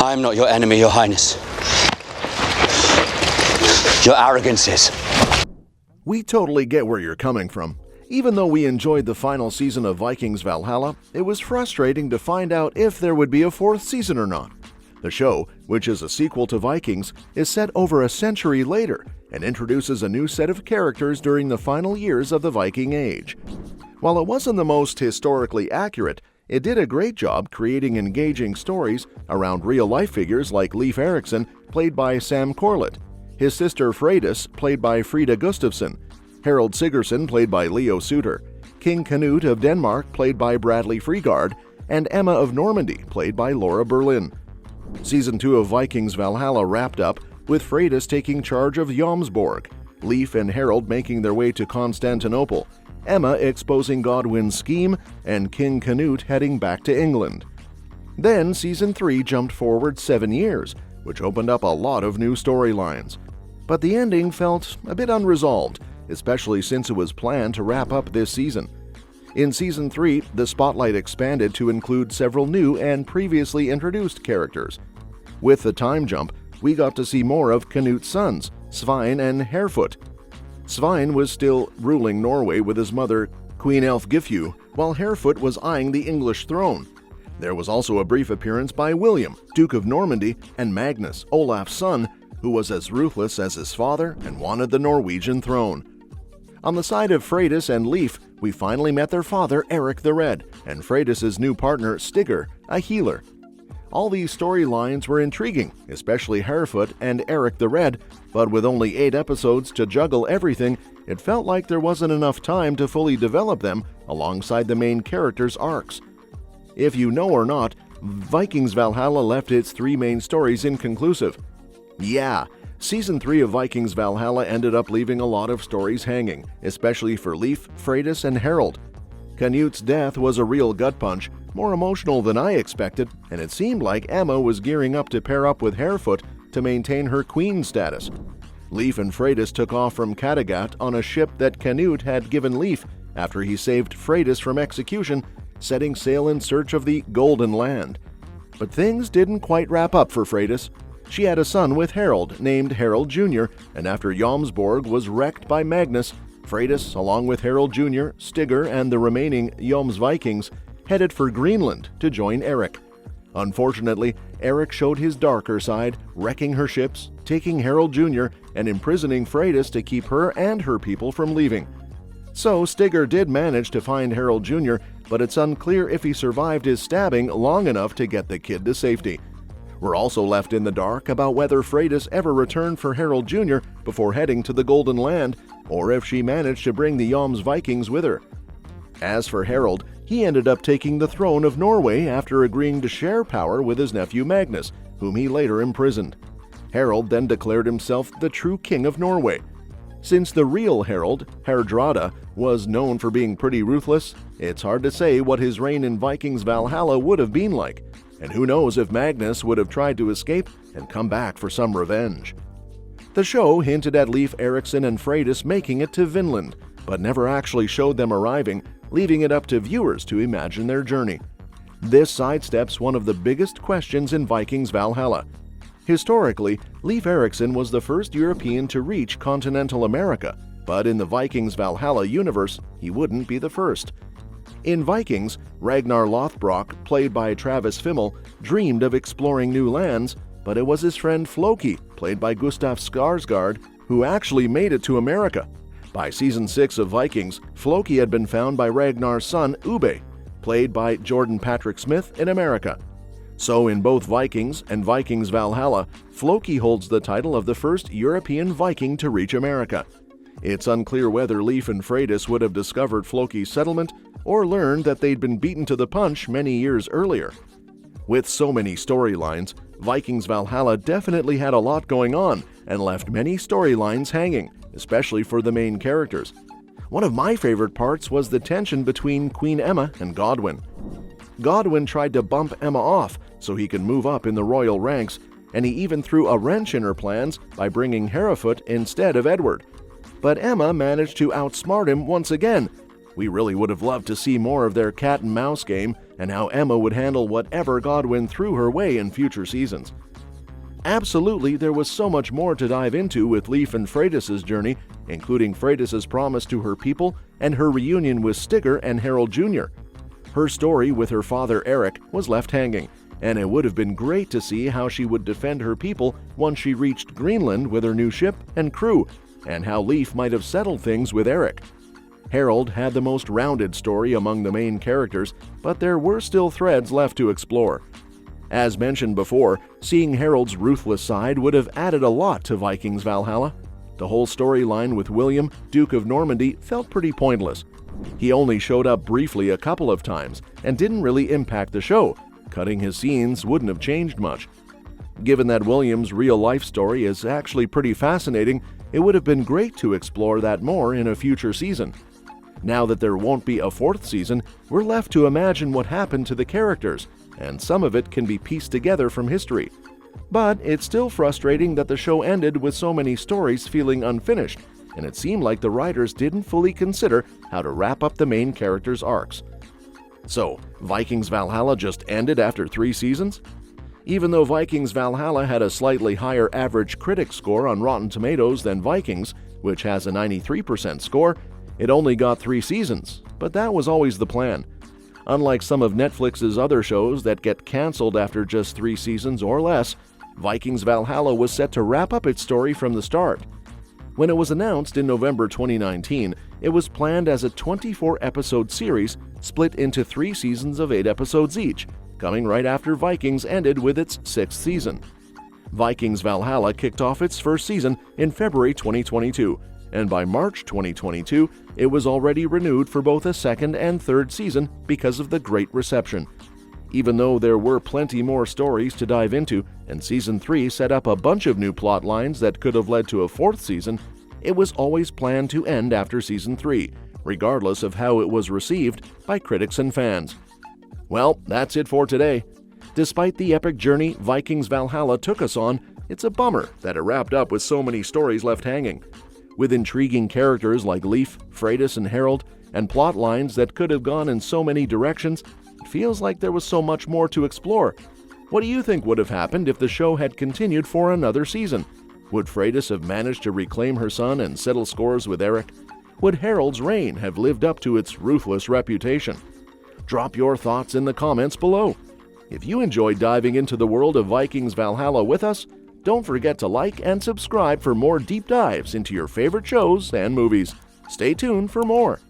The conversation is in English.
I'm not your enemy, Your Highness. Your arrogance is. We totally get where you're coming from. Even though we enjoyed the final season of Vikings Valhalla, it was frustrating to find out if there would be a fourth season or not. The show, which is a sequel to Vikings, is set over a century later and introduces a new set of characters during the final years of the Viking Age. While it wasn't the most historically accurate, it did a great job creating engaging stories around real-life figures like Leif Erikson, played by Sam Corlett, his sister Freydís, played by Frida Gustafsson, Harald Sigurdsson, played by Leo Suter, King Canute of Denmark, played by Bradley Freegard, and Emma of Normandy, played by Laura Berlin. Season 2 of Vikings Valhalla wrapped up with Freydís taking charge of Jomsborg, Leif and Harald making their way to Constantinople, Emma exposing Godwin's scheme, and King Canute heading back to England. Then Season 3 jumped forward 7 years, which opened up a lot of new storylines. But the ending felt a bit unresolved, especially since it was planned to wrap up this season. In Season 3, the spotlight expanded to include several new and previously introduced characters. With the time jump, we got to see more of Canute's sons, Svein and Harefoot. Svein was still ruling Norway with his mother, Queen Elfgifu, while Harefoot was eyeing the English throne. There was also a brief appearance by William, Duke of Normandy, and Magnus, Olaf's son, who was as ruthless as his father and wanted the Norwegian throne. On the side of Freydís and Leif, we finally met their father, Eric the Red, and Freydís' new partner, Stigr, a healer. All these storylines were intriguing, especially Harefoot and Eric the Red, but with only 8 episodes to juggle everything, it felt like there wasn't enough time to fully develop them alongside the main characters' arcs. If you know or not, Vikings Valhalla left its 3 main stories inconclusive. Yeah, Season 3 of Vikings Valhalla ended up leaving a lot of stories hanging, especially for Leif, Freydís, and Harald. Canute's death was a real gut punch, more emotional than I expected, and it seemed like Emma was gearing up to pair up with Harefoot to maintain her queen status. Leif and Freydís took off from Kattegat on a ship that Canute had given Leif after he saved Freydís from execution, setting sail in search of the Golden Land. But things didn't quite wrap up for Freydís. She had a son with Harald named Harald Jr., and after Jomsborg was wrecked by Magnus, Freydís, along with Harald Jr., Stigr, and the remaining Jomsvikings, headed for Greenland to join Eric. Unfortunately, Eric showed his darker side, wrecking her ships, taking Harald Jr., and imprisoning Freydís to keep her and her people from leaving. So Stigr did manage to find Harald Jr., but it's unclear if he survived his stabbing long enough to get the kid to safety. We're also left in the dark about whether Freydís ever returned for Harald Jr. before heading to the Golden Land, or if she managed to bring the Jomsvikings with her. As for Harald, he ended up taking the throne of Norway after agreeing to share power with his nephew Magnus, whom he later imprisoned. Harald then declared himself the true king of Norway. Since the real Harald, Hardrada, was known for being pretty ruthless, it's hard to say what his reign in Vikings Valhalla would have been like, and who knows if Magnus would have tried to escape and come back for some revenge. The show hinted at Leif Erikson and Freydís making it to Vinland, but never actually showed them arriving, leaving it up to viewers to imagine their journey. This sidesteps one of the biggest questions in Vikings Valhalla. Historically, Leif Erikson was the first European to reach continental America, but in the Vikings Valhalla universe, he wouldn't be the first. In Vikings, Ragnar Lothbrok, played by Travis Fimmel, dreamed of exploring new lands, but it was his friend Floki, played by Gustaf Skarsgård, who actually made it to America. By Season 6 of Vikings, Floki had been found by Ragnar's son Ube, played by Jordan Patrick Smith in America. So in both Vikings and Vikings Valhalla, Floki holds the title of the first European Viking to reach America. It's unclear whether Leif and Freydís would have discovered Floki's settlement or learned that they'd been beaten to the punch many years earlier. With so many storylines, Vikings Valhalla definitely had a lot going on and left many storylines hanging, especially for the main characters. One of my favorite parts was the tension between Queen Emma and Godwin. Godwin tried to bump Emma off so he could move up in the royal ranks, and he even threw a wrench in her plans by bringing Harefoot instead of Edward. But Emma managed to outsmart him once again, We really would have loved to see more of their cat and mouse game and how Emma would handle whatever Godwin threw her way in future seasons. Absolutely, there was so much more to dive into with Leif and Freydís' journey, including Freydís' promise to her people and her reunion with Stigr and Harald Jr. Her story with her father Eric was left hanging, and it would have been great to see how she would defend her people once she reached Greenland with her new ship and crew, and how Leif might have settled things with Eric. Harald had the most rounded story among the main characters, but there were still threads left to explore. As mentioned before, seeing Harald's ruthless side would have added a lot to Vikings Valhalla. The whole storyline with William, Duke of Normandy, felt pretty pointless. He only showed up briefly a couple of times and didn't really impact the show. Cutting his scenes wouldn't have changed much. Given that William's real-life story is actually pretty fascinating, it would have been great to explore that more in a future season. Now that there won't be a fourth season, we're left to imagine what happened to the characters, and some of it can be pieced together from history. But it's still frustrating that the show ended with so many stories feeling unfinished, and it seemed like the writers didn't fully consider how to wrap up the main characters' arcs. So, Vikings Valhalla just ended after 3 seasons? Even though Vikings Valhalla had a slightly higher average critic score on Rotten Tomatoes than Vikings, which has a 93% score, it only got 3 seasons, but that was always the plan. Unlike some of Netflix's other shows that get cancelled after just 3 seasons or less, Vikings Valhalla was set to wrap up its story from the start. When it was announced in November 2019, it was planned as a 24-episode series split into 3 seasons of 8 episodes each, coming right after Vikings ended with its 6th season. Vikings Valhalla kicked off its first season in February 2022, and by March 2022, it was already renewed for both a 2nd and 3rd season because of the great reception. Even though there were plenty more stories to dive into, and Season 3 set up a bunch of new plot lines that could have led to a 4th season, it was always planned to end after Season 3, regardless of how it was received by critics and fans. Well, that's it for today. Despite the epic journey Vikings Valhalla took us on, it's a bummer that it wrapped up with so many stories left hanging. With intriguing characters like Leif, Freydís, and Harald, and plot lines that could have gone in so many directions, it feels like there was so much more to explore. What do you think would have happened if the show had continued for another season? Would Freydís have managed to reclaim her son and settle scores with Eric? Would Harald's reign have lived up to its ruthless reputation? Drop your thoughts in the comments below. If you enjoyed diving into the world of Vikings Valhalla with us, don't forget to like and subscribe for more deep dives into your favorite shows and movies. Stay tuned for more.